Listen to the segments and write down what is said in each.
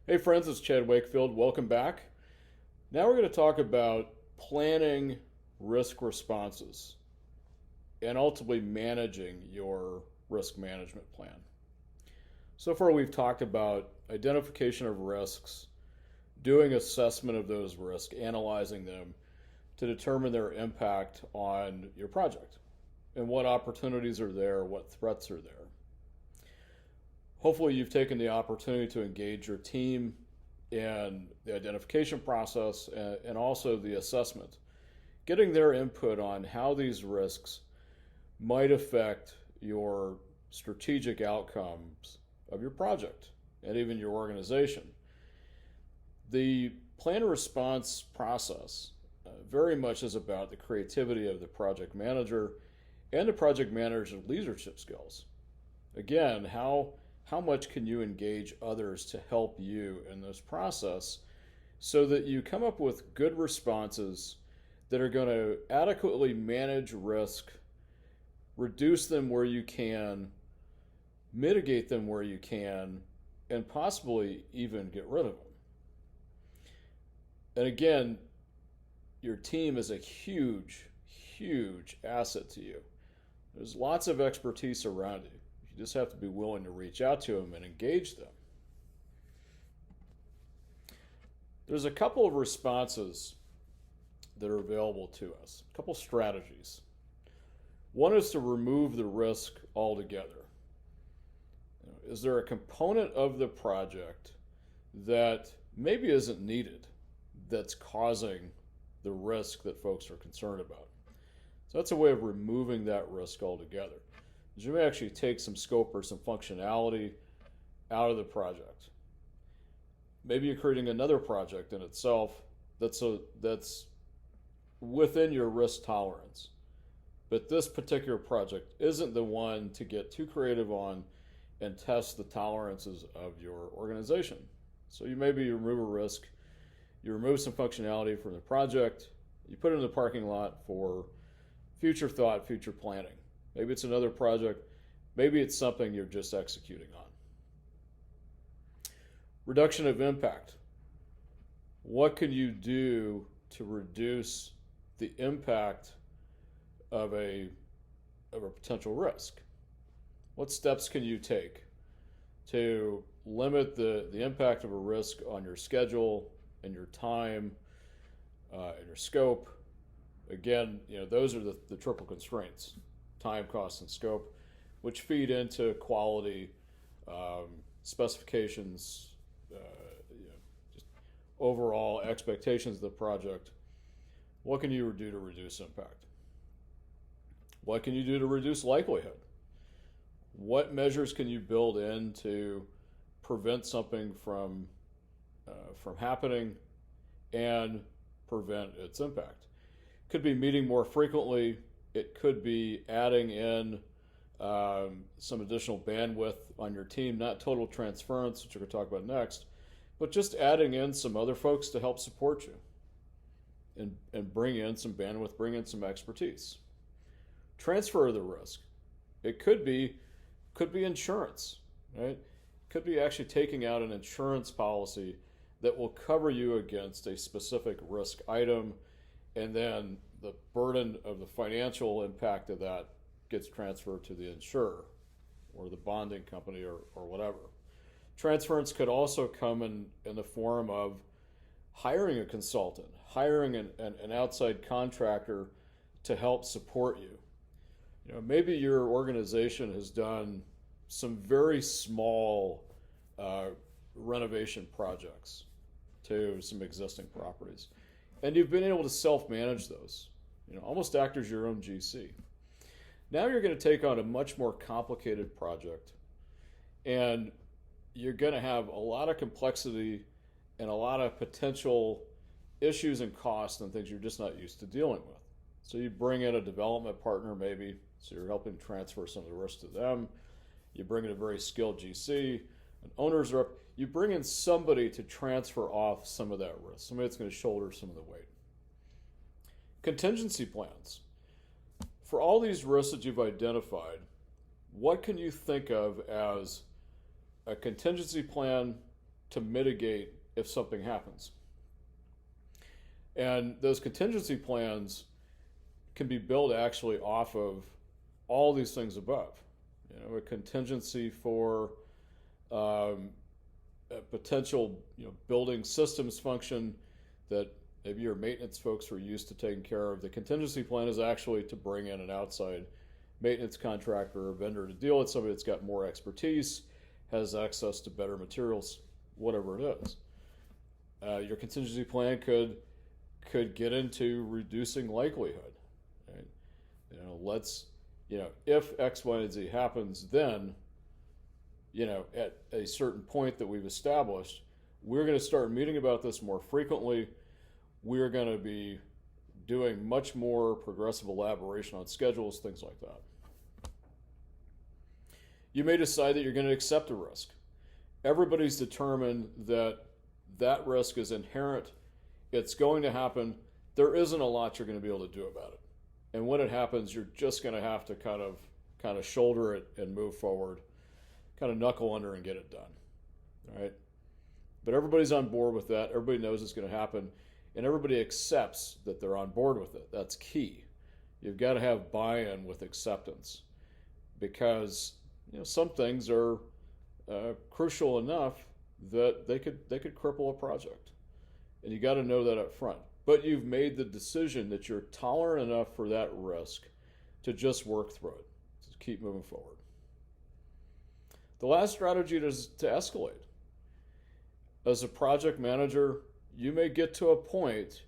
Hey friends, it's Chad Wakefield. Welcome back. Now we're going to talk about planning risk responses and ultimately managing your risk management plan. So far, we've talked about identification of risks, doing assessment of those risks, analyzing them to determine their impact on your project and what opportunities are there, what threats are there. Hopefully, you've taken the opportunity to engage your team in the identification process and also the assessment, getting their input on how these risks might affect your strategic outcomes of your project and even your organization. The plan response process very much is about the creativity of the project manager and the project manager's leadership skills. Again, how much can you engage others to help you in this process so that you come up with good responses that are going to adequately manage risk, reduce them where you can, mitigate them where you can, and possibly even get rid of them. And again, your team is a huge, huge asset to you. There's lots of expertise around you. You just have to be willing to reach out to them and engage them. There's a couple of responses that are available to us, a couple strategies. One is to remove the risk altogether. Is there a component of the project that maybe isn't needed that's causing the risk that folks are concerned about? So that's a way of removing that risk altogether. You may actually take some scope or some functionality out of the project. Maybe you're creating another project in itself that's within your risk tolerance. But this particular project isn't the one to get too creative on and test the tolerances of your organization. So you maybe remove a risk, you remove some functionality from the project, you put it in the parking lot for future thought, future planning. Maybe it's another project. Maybe it's something you're just executing on. Reduction of impact. What can you do to reduce the impact of a potential risk? What steps can you take to limit the impact of a risk on your schedule and your time and your scope? Again, those are the triple constraints: time, cost, and scope, which feed into quality, specifications, just overall expectations of the project. What can you do to reduce impact? What can you do to reduce likelihood? What measures can you build in to prevent something from happening and prevent its impact? Could be meeting more frequently. It could be adding in some additional bandwidth on your team, not total transference, which we're going to talk about next, but just adding in some other folks to help support you and bring in some bandwidth, bring in some expertise. Transfer of the risk. It could be insurance, right? It could be actually taking out an insurance policy that will cover you against a specific risk item, and then the burden of the financial impact of that gets transferred to the insurer or the bonding company or whatever. Transference could also come in the form of hiring a consultant, hiring an outside contractor to help support you. Maybe your organization has done some very small renovation projects to some existing properties, and you've been able to self-manage those, almost act as your own GC. Now you're going to take on a much more complicated project, and you're going to have a lot of complexity and a lot of potential issues and costs and things you're just not used to dealing with. So you bring in a development partner maybe, so you're helping transfer some of the risk to them. You bring in a very skilled GC, an owner's rep. You bring in somebody to transfer off some of that risk, somebody that's going to shoulder some of the weight. Contingency plans. For all these risks that you've identified, what can you think of as a contingency plan to mitigate if something happens. And those contingency plans can be built actually off of all these things above. A contingency for a potential building systems function that maybe your maintenance folks were used to taking care of. The contingency plan is actually to bring in an outside maintenance contractor or vendor to deal with somebody that's got more expertise, has access to better materials, whatever it is. Your contingency plan could get into reducing likelihood. Right? If X, Y, and Z happens, then at a certain point that we've established, we're going to start meeting about this more frequently. We're going to be doing much more progressive elaboration on schedules, things like that. You may decide that you're going to accept a risk. Everybody's determined that that risk is inherent. It's going to happen. There isn't a lot you're going to be able to do about it. And when it happens, you're just going to have to kind of shoulder it and move forward, kind of knuckle under and get it done. All right? But everybody's on board with that. Everybody knows it's going to happen. And everybody accepts that they're on board with it. That's key. You've got to have buy-in with acceptance, because some things are crucial enough that they could cripple a project, and you got to know that up front. But you've made the decision that you're tolerant enough for that risk to just work through it, to keep moving forward. The last strategy is to escalate. As a project manager, you may get to a point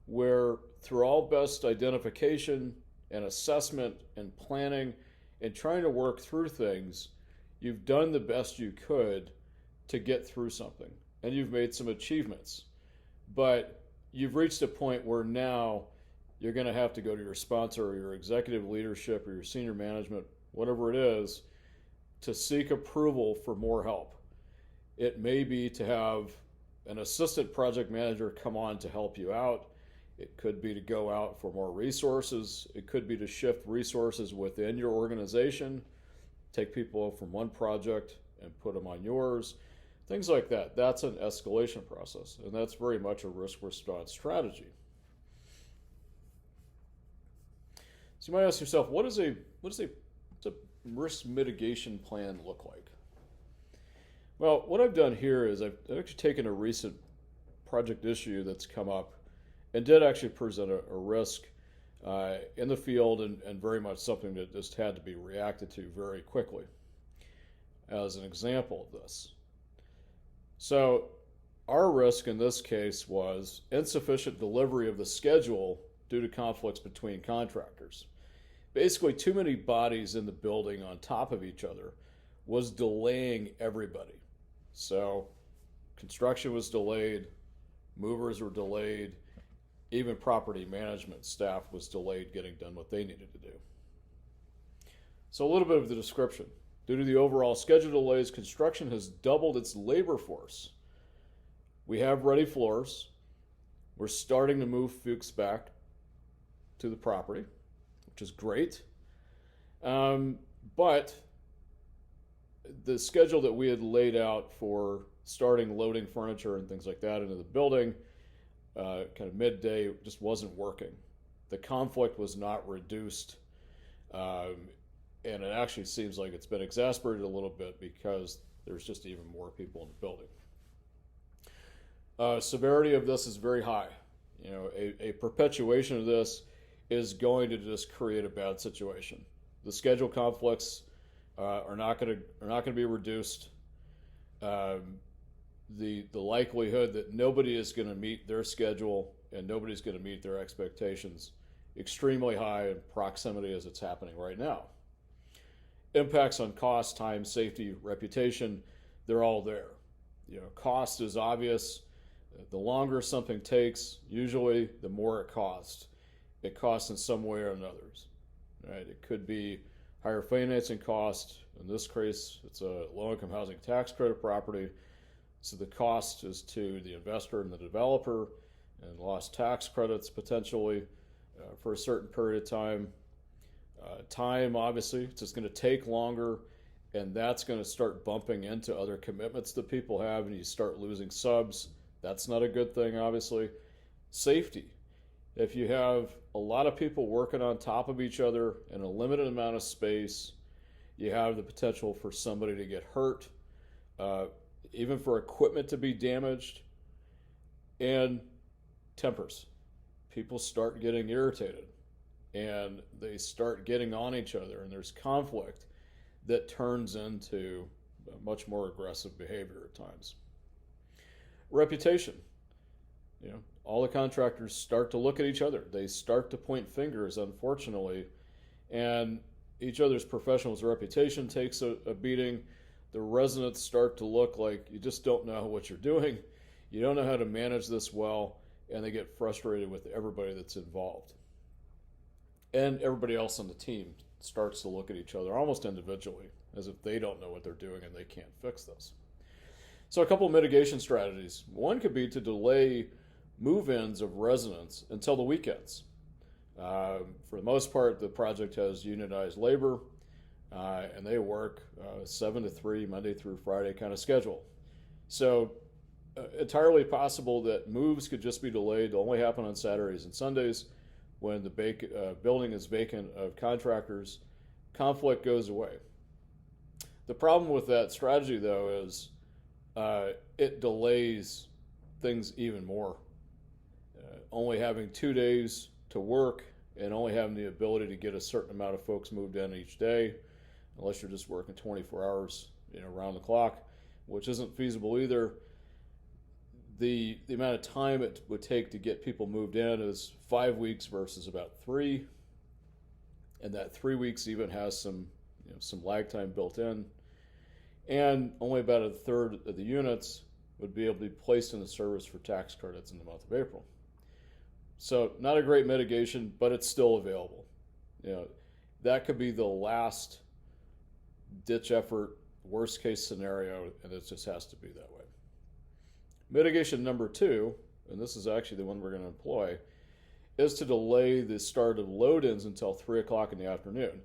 where, through all best identification and assessment and planning and trying to work through things, you've done the best you could to get through something, and you've made some achievements. But you've reached a point where now you're going to have to go to your sponsor or your executive leadership or your senior management, whatever it is, to seek approval for more help. It may be to have an assistant project manager come on to help you out. It could be to go out for more resources. It could be to shift resources within your organization, take people from one project and put them on yours, things like that. That's an escalation process, and that's very much a risk response strategy. So you might ask yourself, what does a risk mitigation plan look like? Well, what I've done here is I've actually taken a recent project issue that's come up and did actually present a risk in the field, and very much something that just had to be reacted to very quickly as an example of this. So our risk in this case was insufficient delivery of the schedule due to conflicts between contractors. Basically, too many bodies in the building on top of each other was delaying everybody. So construction was delayed, movers were delayed, even property management staff was delayed getting done what they needed to do. So a little bit of the description. Due to the overall schedule delays, construction has doubled its labor force. We have ready floors. We're starting to move Fuchs back to the property, which is great. But the schedule that we had laid out for starting loading furniture and things like that into the building, kind of midday, just wasn't working. The conflict was not reduced, and it actually seems like it's been exacerbated a little bit because there's just even more people in the building. Severity of this is very high. A perpetuation of this is going to just create a bad situation. The schedule conflicts are not going to be reduced. The likelihood that nobody is going to meet their schedule and nobody's going to meet their expectations extremely high in proximity as it's happening right now. Impacts on cost, time, safety, reputation, they're all there. Cost is obvious. The longer something takes, usually the more it costs. It costs in some way or another. Right? It could be higher financing cost. In this case, it's a low-income housing tax credit property. So the cost is to the investor and the developer, and lost tax credits potentially for a certain period of time. Time, obviously, it's just going to take longer. and that's going to start bumping into other commitments that people have, and you start losing subs. That's not a good thing, obviously. Safety. If you have a lot of people working on top of each other in a limited amount of space, you have the potential for somebody to get hurt, even for equipment to be damaged, and tempers. People start getting irritated, and they start getting on each other, and there's conflict that turns into much more aggressive behavior at times. Reputation. All the contractors start to look at each other. They start to point fingers, unfortunately, and each other's professional's reputation takes a beating. The residents start to look like you just don't know what you're doing. You don't know how to manage this well, and they get frustrated with everybody that's involved. And everybody else on the team starts to look at each other almost individually, as if they don't know what they're doing and they can't fix this. So a couple of mitigation strategies. One could be to delay move-ins of residents until the weekends. For the most part, the project has unionized labor, and they work 7 to 3, Monday through Friday kind of schedule. So entirely possible that moves could just be delayed to only happen on Saturdays and Sundays when the building is vacant of contractors. Conflict goes away. The problem with that strategy, though, is it delays things even more. Only having 2 days to work and only having the ability to get a certain amount of folks moved in each day, unless you're just working 24 hours around the clock, which isn't feasible either. The amount of time it would take to get people moved in is 5 weeks versus about 3, and that 3 weeks even has some lag time built in, and only about a third of the units would be able to be placed into service for tax credits in the month of April. So not a great mitigation, but it's still available. That could be the last ditch effort, worst case scenario, and it just has to be that way. Mitigation number 2, and this is actually the one we're going to employ, is to delay the start of load-ins until 3 o'clock in the afternoon.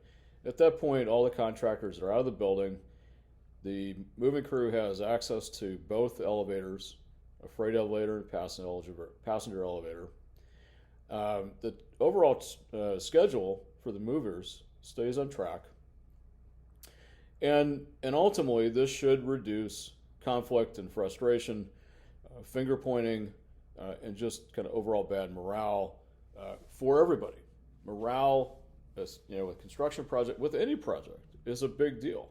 At that point, all the contractors are out of the building. The moving crew has access to both elevators, a freight elevator and passenger elevator. The overall schedule for the movers stays on track. And ultimately, this should reduce conflict and frustration, finger pointing, and just kind of overall bad morale for everybody. Morale, with construction project, with any project, is a big deal.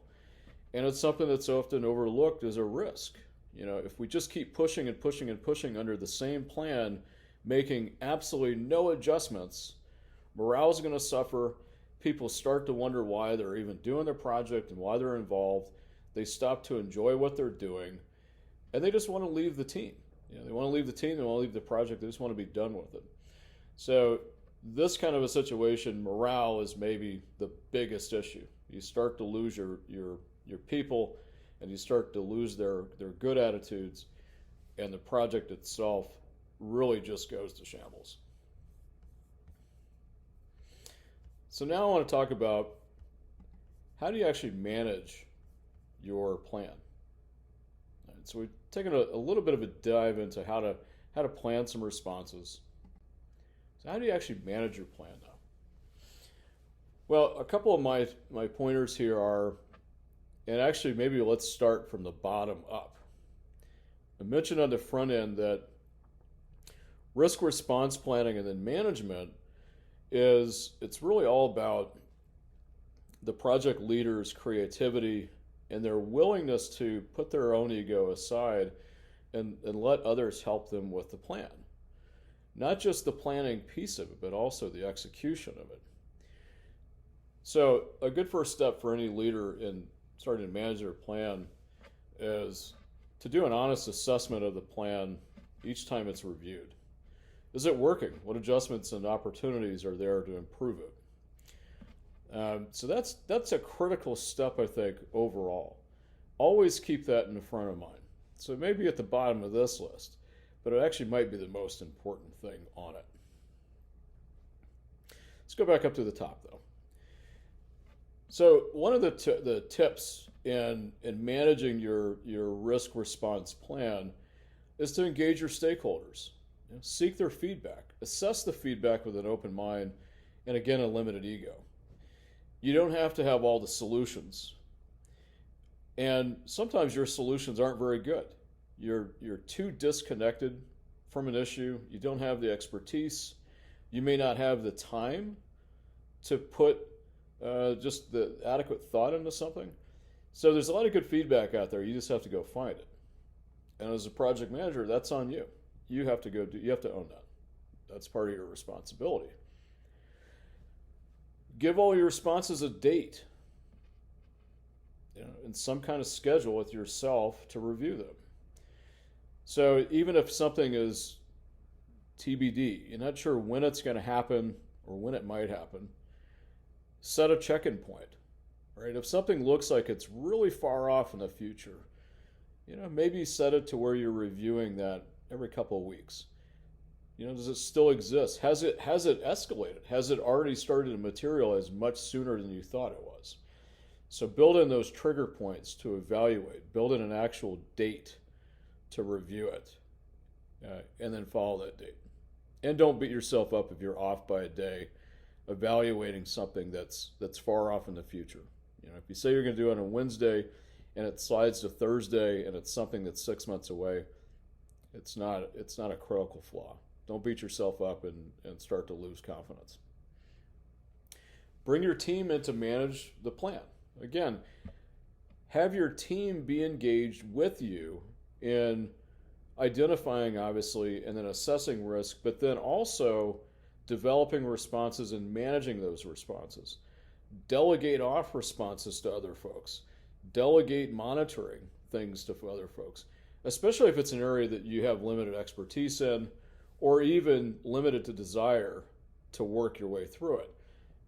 And it's something that's often overlooked as a risk. If we just keep pushing and pushing and pushing under the same plan, making absolutely no adjustments, morale is going to suffer. People start to wonder why they're even doing their project and why they're involved. They stop to enjoy what they're doing, and they just want to leave the team. They want to leave the team, they want to leave the project, they just want to be done with it. So this kind of a situation, morale is maybe the biggest issue. You start to lose your people, and you start to lose their good attitudes, and the project itself really just goes to shambles. So now I want to talk about how do you actually manage your plan. So we've taken a little bit of a dive into how to plan some responses. So how do you actually manage your plan now? Well, a couple of my pointers here are, and actually maybe let's start from the bottom up. I mentioned on the front end that risk response planning and then management it's really all about the project leader's creativity and their willingness to put their own ego aside and let others help them with the plan. Not just the planning piece of it, but also the execution of it. So a good first step for any leader in starting to manage their plan is to do an honest assessment of the plan each time it's reviewed. Is it working? What adjustments and opportunities are there to improve it? So that's a critical step, I think, overall. Always keep that in the front of mind. So it may be at the bottom of this list, but it actually might be the most important thing on it. Let's go back up to the top, though. So one of the tips in managing your risk response plan is to engage your stakeholders. Seek their feedback. Assess the feedback with an open mind and, again, a limited ego. You don't have to have all the solutions. And sometimes your solutions aren't very good. You're too disconnected from an issue. You don't have the expertise. You may not have the time to put just the adequate thought into something. So there's a lot of good feedback out there. You just have to go find it. And as a project manager, that's on you. You have to you have to own that. That's part of your responsibility. Give all your responses a date, and some kind of schedule with yourself to review them. So even if something is TBD, you're not sure when it's going to happen or when it might happen, set a check-in point, right? If something looks like it's really far off in the future, maybe set it to where you're reviewing that every couple of weeks. Does it still exist? Has it escalated? Has it already started to materialize much sooner than you thought it was? So build in those trigger points to evaluate. Build in an actual date to review it, and then follow that date. And don't beat yourself up if you're off by a day evaluating something that's far off in the future. If you say you're going to do it on a Wednesday and it slides to Thursday and it's something that's 6 months away, it's not a critical flaw. Don't beat yourself up and start to lose confidence. Bring your team in to manage the plan. Again, have your team be engaged with you in identifying, obviously, and then assessing risk, but then also developing responses and managing those responses. Delegate off responses to other folks. Delegate monitoring things to other folks, especially if it's an area that you have limited expertise in or even limited to desire to work your way through it.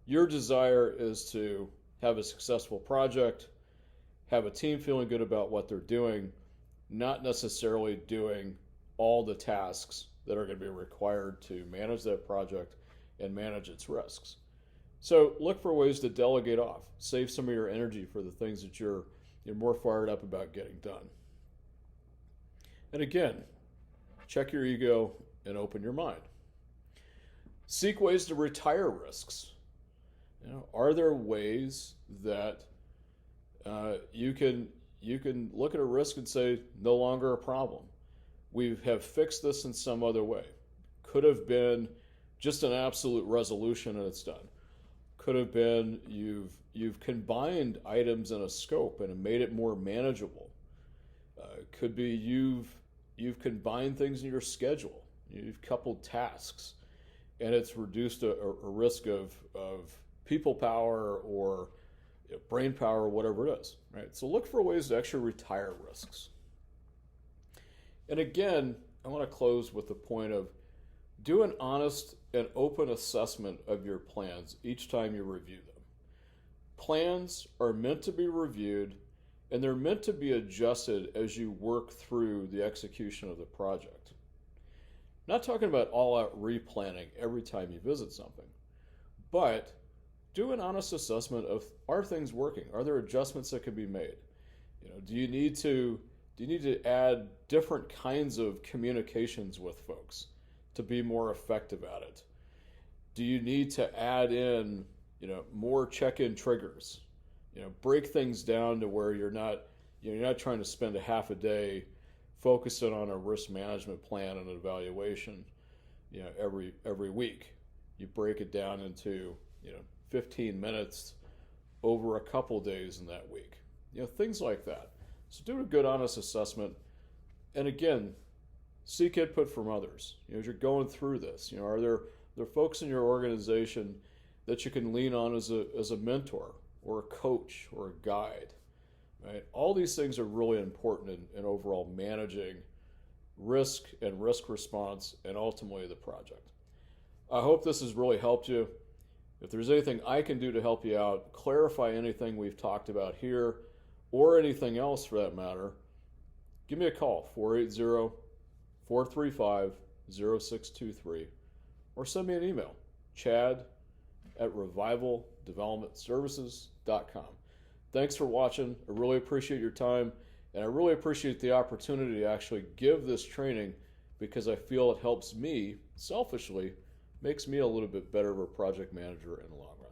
Your desire is to have a successful project, have a team feeling good about what they're doing, not necessarily doing all the tasks that are going to be required to manage that project and manage its risks. So look for ways to delegate off. Save some of your energy for the things that you're more fired up about getting done. And again, check your ego and open your mind. Seek ways to retire risks. Are there ways that you can look at a risk and say, no longer a problem? We have fixed this in some other way. Could have been just an absolute resolution and it's done. Could have been you've combined items in a scope and made it more manageable. Could be you've combined things in your schedule. You've coupled tasks, and it's reduced a risk of people power or brain power or whatever it is. Right. So look for ways to actually retire risks. And again, I want to close with the point of do an honest and open assessment of your plans each time you review them. Plans are meant to be reviewed, and they're meant to be adjusted as you work through the execution of the project. Not talking about all-out replanning every time you visit something, but do an honest assessment of, are things working? Are there adjustments that can be made? Do you need to add different kinds of communications with folks to be more effective at it? Do you need to add in, more check-in triggers? Break things down to where you're not trying to spend a half a day focusing on a risk management plan and an evaluation, every week. You break it down into, 15 minutes over a couple days in that week. Things like that. So do a good, honest assessment. And again, seek input from others. As you're going through this, are there folks in your organization that you can lean on as a mentor or a coach or a guide? Right? All these things are really important in overall managing risk and risk response and ultimately the project. I hope this has really helped you. If there's anything I can do to help you out, clarify anything we've talked about here or anything else for that matter, give me a call, 480-435-0623, or send me an email, chad at revivaldevelopmentservices.com. Thanks for watching. I really appreciate your time, and I really appreciate the opportunity to actually give this training because I feel it helps me, selfishly, makes me a little bit better of a project manager in the long run.